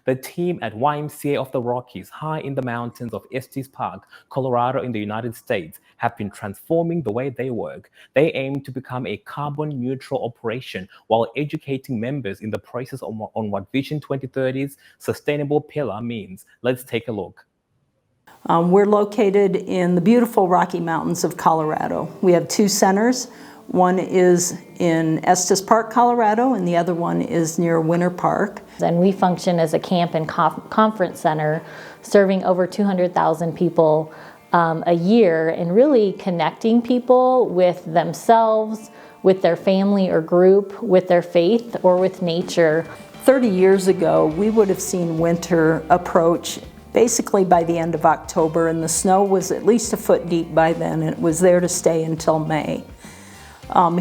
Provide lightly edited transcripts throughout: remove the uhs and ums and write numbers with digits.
The team at YMCA of the Rockies, high in the mountains of Estes Park, Colorado in the United States, have been transforming the way they work. They aim to become a carbon neutral operation while educating members in the process on what Vision 2030's sustainable pillar means. Let's take a look. We're located in the beautiful Rocky Mountains of Colorado. We have two centers. One is in Estes Park, Colorado, and the other one is near Winter Park. And we function as a camp and conference center, serving over 200,000 people a year, and really connecting people with themselves, with their family or group, with their faith, or with nature. 30 years ago, we would have seen winter approach basically by the end of October, and the snow was at least a foot deep by then, and it was there to stay until May.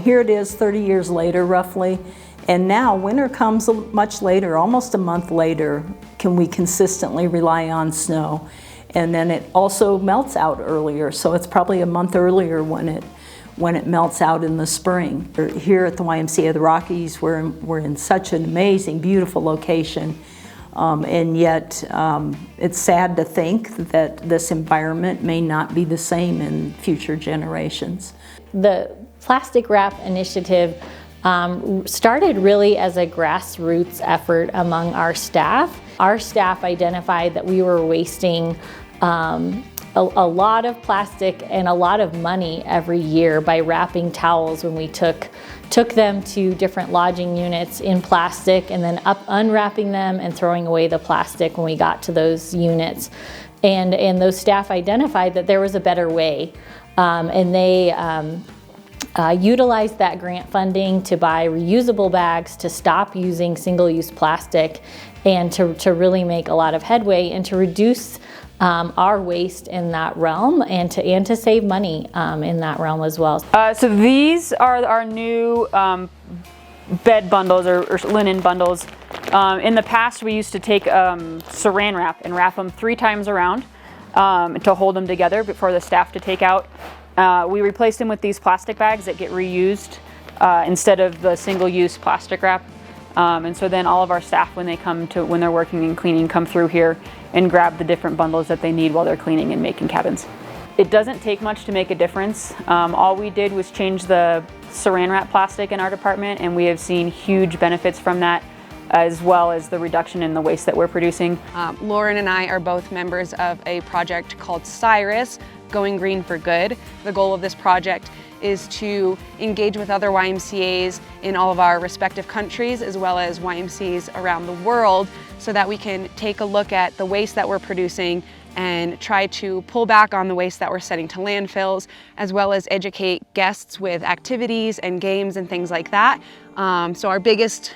Here it is 30 years later roughly, and now winter comes much later, almost a month later, can we consistently rely on snow. And then it also melts out earlier, so it's probably a month earlier when it melts out in the spring. Here at the YMCA of the Rockies, we're in such an amazing, beautiful location, and yet it's sad to think that this environment may not be the same in future generations. The Plastic Wrap Initiative started really as a grassroots effort among our staff. Our staff identified that we were wasting a lot of plastic and a lot of money every year by wrapping towels when we took them to different lodging units in plastic, and then unwrapping them and throwing away the plastic when we got to those units. And those staff identified that there was a better way, and they utilized that grant funding to buy reusable bags, to stop using single-use plastic, and to really make a lot of headway and to reduce our waste in that realm, and to save money in that realm as well. So these are our new bed bundles or linen bundles. In the past, we used to take saran wrap and wrap them 3 times around to hold them together for the staff to take out. We replaced them with these plastic bags that get reused instead of the single-use plastic wrap. And so then all of our staff, when they're working and cleaning, come through here and grab the different bundles that they need while they're cleaning and making cabins. It doesn't take much to make a difference. All we did was change the saran wrap plastic in our department, and we have seen huge benefits from that, as well as the reduction in the waste that we're producing. Lauren and I are both members of a project called Cyrus, Going Green for Good. The goal of this project is to engage with other YMCAs in all of our respective countries, as well as YMCAs around the world, so that we can take a look at the waste that we're producing and try to pull back on the waste that we're sending to landfills, as well as educate guests with activities and games and things like that. So our biggest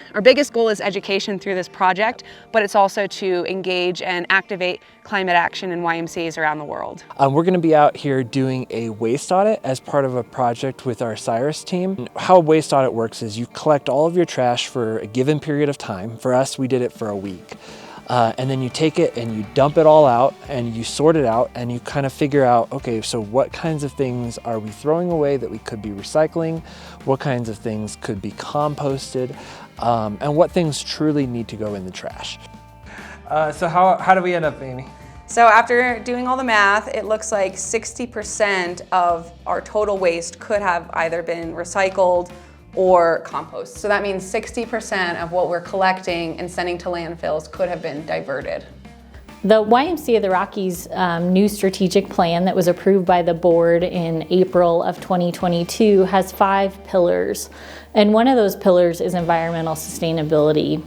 goal is education through this project, but it's also to engage and activate climate action in YMCAs around the world. We're going to be out here doing a waste audit as part of a project with our Cyrus team. How a waste audit works is you collect all of your trash for a given period of time. For us, we did it for a week. And then you take it and you dump it all out and you sort it out, and you kind of figure out, okay, so what kinds of things are we throwing away that we could be recycling? What kinds of things could be composted? And what things truly need to go in the trash? So how do we end up, Amy? So after doing all the math, it looks like 60% of our total waste could have either been recycled or compost. So that means 60% of what we're collecting and sending to landfills could have been diverted. The YMCA of the Rockies new strategic plan that was approved by the board in April of 2022 has 5 pillars. And one of those pillars is environmental sustainability.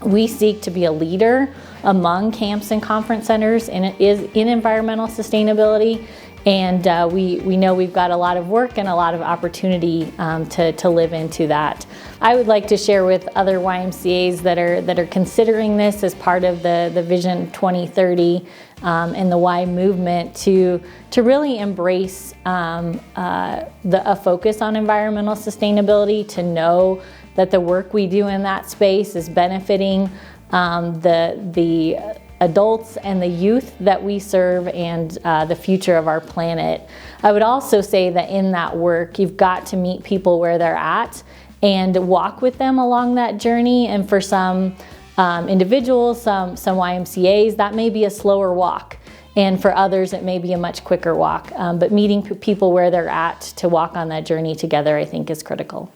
We seek to be a leader among camps and conference centers in environmental sustainability. And we know we've got a lot of work and a lot of opportunity to live into that. I would like to share with other YMCAs that are considering this as part of the Vision 2030 and the Y movement to really embrace a focus on environmental sustainability, to know that the work we do in that space is benefiting the adults and the youth that we serve, and the future of our planet. I would also say that in that work, you've got to meet people where they're at and walk with them along that journey. And for some, individuals, some YMCAs, that may be a slower walk. And for others, it may be a much quicker walk. But meeting people where they're at to walk on that journey together, I think, is critical.